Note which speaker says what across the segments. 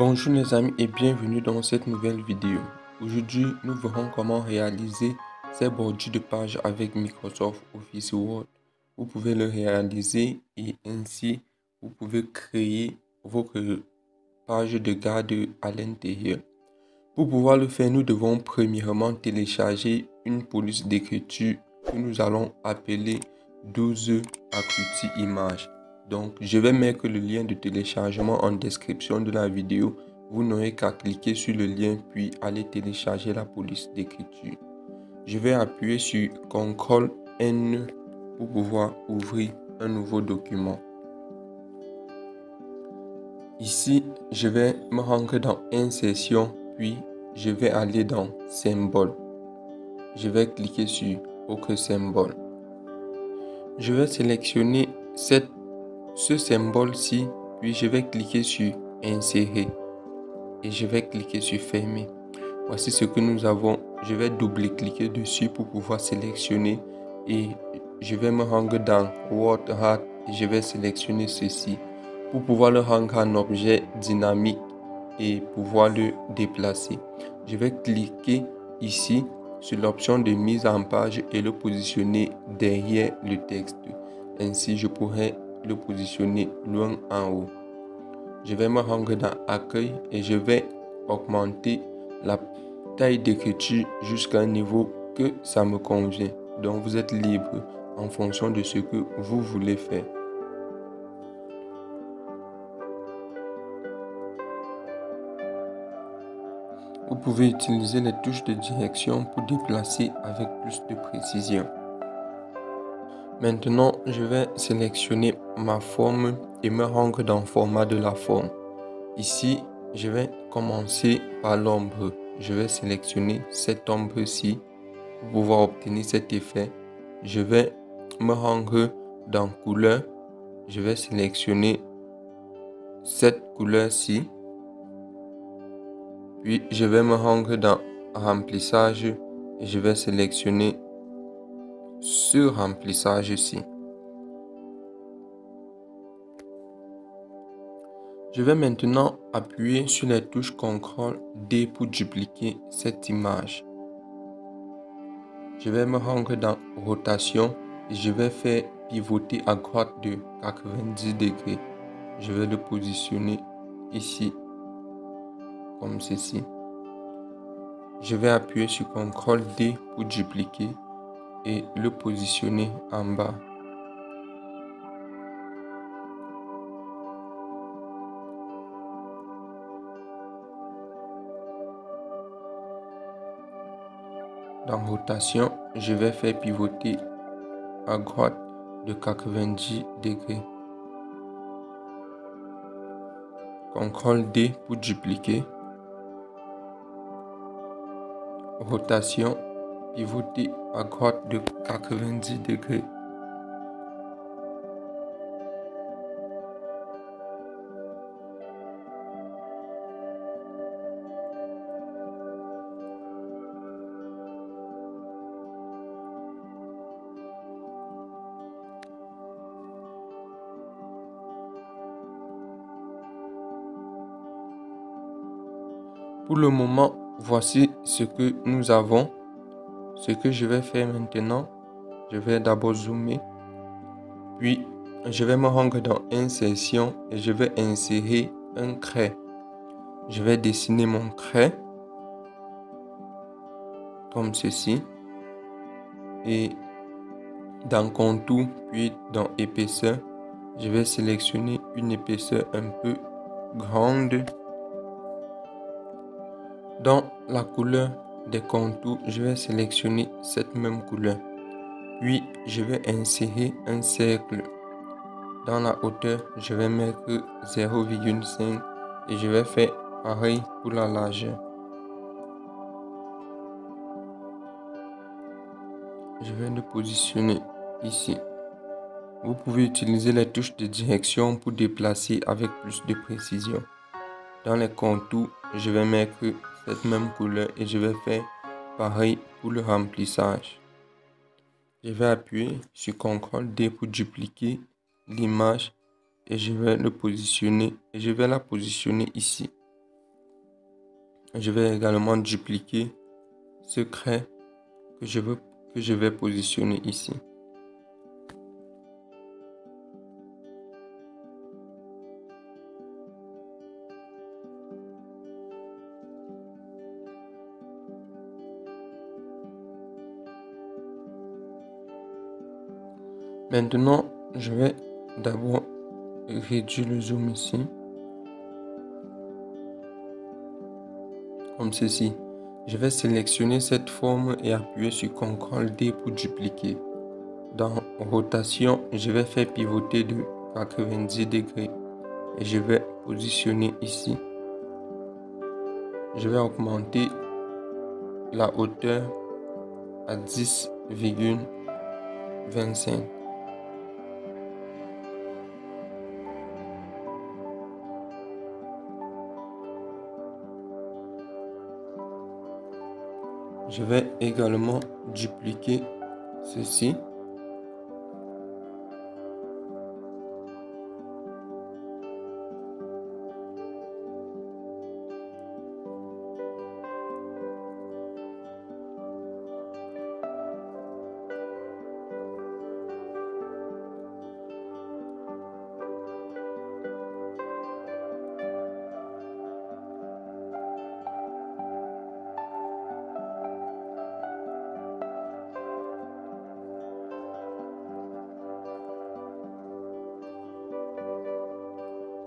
Speaker 1: Bonjour les amis et bienvenue dans cette nouvelle vidéo. Aujourd'hui, nous verrons comment réaliser ces bordures de page avec Microsoft Office Word. Vous pouvez le réaliser et ainsi vous pouvez créer votre page de garde à l'intérieur. Pour pouvoir le faire, nous devons premièrement télécharger une police d'écriture que nous allons appeler 12 Acuity Image. Donc, je vais mettre le lien de téléchargement en description de la vidéo. Vous n'aurez qu'à cliquer sur le lien puis aller télécharger la police d'écriture. Je vais appuyer sur CTRL N pour pouvoir ouvrir un nouveau document. Ici, je vais me rendre dans Insertion puis je vais aller dans Symbole. Je vais cliquer sur Autre symbole. Je vais sélectionner ce symbole-ci, puis je vais cliquer sur Insérer et je vais cliquer sur Fermer. Voici ce que nous avons. Je vais double-cliquer dessus pour pouvoir sélectionner et je vais me rendre dans WordArt et je vais sélectionner ceci pour pouvoir le rendre en objet dynamique et pouvoir le déplacer. Je vais cliquer ici sur l'option de mise en page et le positionner derrière le texte. Ainsi, je pourrai le positionner loin en haut. Je vais me rendre dans Accueil et je vais augmenter la taille d'écriture jusqu'à un niveau que ça me convient. Donc, vous êtes libre en fonction de ce que vous voulez faire. Vous pouvez utiliser les touches de direction pour déplacer avec plus de précision. Maintenant, je vais sélectionner ma forme et me rendre dans le format de la forme. Ici, je vais commencer par l'ombre. Je vais sélectionner cette ombre-ci pour pouvoir obtenir cet effet. Je vais me rendre dans couleur. Je vais sélectionner cette couleur-ci. Puis, je vais me rendre dans remplissage et je vais sélectionner ce remplissage-ci. Je vais maintenant appuyer sur les touches CTRL-D pour dupliquer cette image. Je vais me rendre dans rotation et je vais faire pivoter à droite de 90 degrés. Je vais le positionner ici, comme ceci. Je vais appuyer sur CTRL-D pour dupliquer et le positionner en bas. Dans rotation, je vais faire pivoter à droite de 90 degrés. CTRL-D pour dupliquer. Rotation, pivoter à droite de 90 degrés. Pour le moment, voici ce que nous avons. Ce que je vais faire maintenant, je vais d'abord zoomer. Puis, je vais me rendre dans Insertion et je vais insérer un trait. Je vais dessiner mon trait comme ceci. Et dans Contour, puis dans Épaisseur, je vais sélectionner une épaisseur un peu grande. Dans la couleur des contours, je vais sélectionner cette même couleur. Puis, je vais insérer un cercle. Dans la hauteur, je vais mettre 0,5 et je vais faire pareil pour la largeur. Je vais le positionner ici. Vous pouvez utiliser les touches de direction pour déplacer avec plus de précision. Dans les contours, je vais mettre cette même couleur et je vais faire pareil pour le remplissage. Je vais appuyer sur CTRL-D pour dupliquer l'image et je vais le positionner et je vais la positionner ici. Je vais également dupliquer ce trait que je vais positionner ici. Maintenant, je vais d'abord réduire le zoom ici, comme ceci. Je vais sélectionner cette forme et appuyer sur CTRL D pour dupliquer. Dans rotation, je vais faire pivoter de 90 degrés et je vais positionner ici. Je vais augmenter la hauteur à 10,25. Je vais également dupliquer ceci.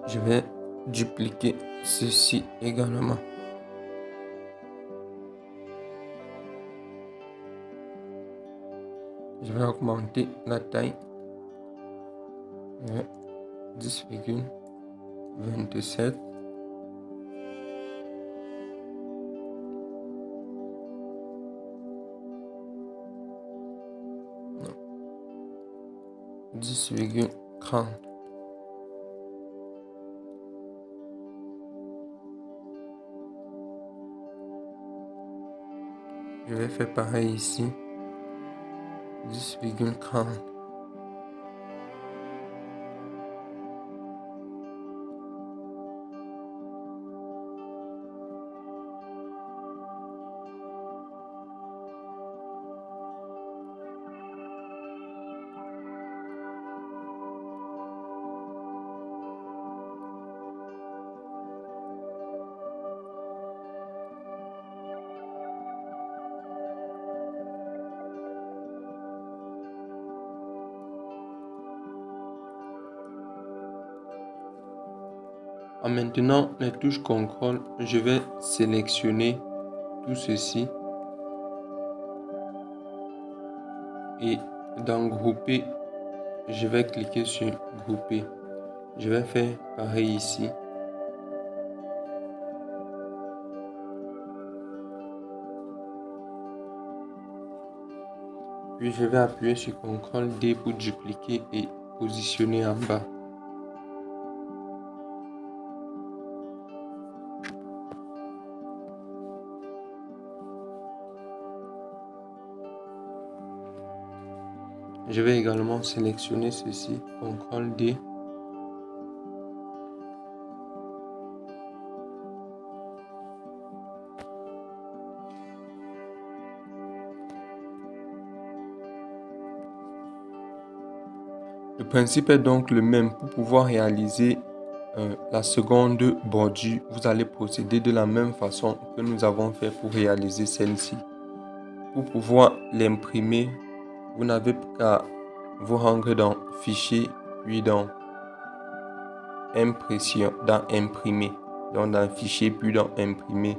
Speaker 1: Je vais dupliquer ceci également. Je vais augmenter la taille à 10,27. Non. 10,30. Je vais faire pareil ici. 10,30. En maintenant les touches CTRL, je vais sélectionner tout ceci et dans grouper, je vais cliquer sur grouper. Je vais faire pareil ici. Puis je vais appuyer sur CTRL D pour dupliquer et positionner en bas. Je vais également sélectionner ceci, CTRL D. Le principe est donc le même. Pour pouvoir réaliser la seconde bordure, vous allez procéder de la même façon que nous avons fait pour réaliser celle-ci. Pour pouvoir l'imprimer, vous n'avez qu'à vous rendre dans Fichier, puis dans Impression, dans Imprimer. Donc dans Fichier, puis dans Imprimer.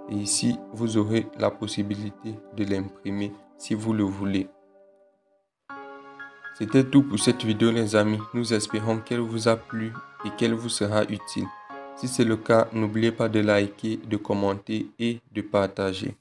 Speaker 1: Et ici, vous aurez la possibilité de l'imprimer si vous le voulez. C'était tout pour cette vidéo les amis. Nous espérons qu'elle vous a plu et qu'elle vous sera utile. Si c'est le cas, n'oubliez pas de liker, de commenter et de partager.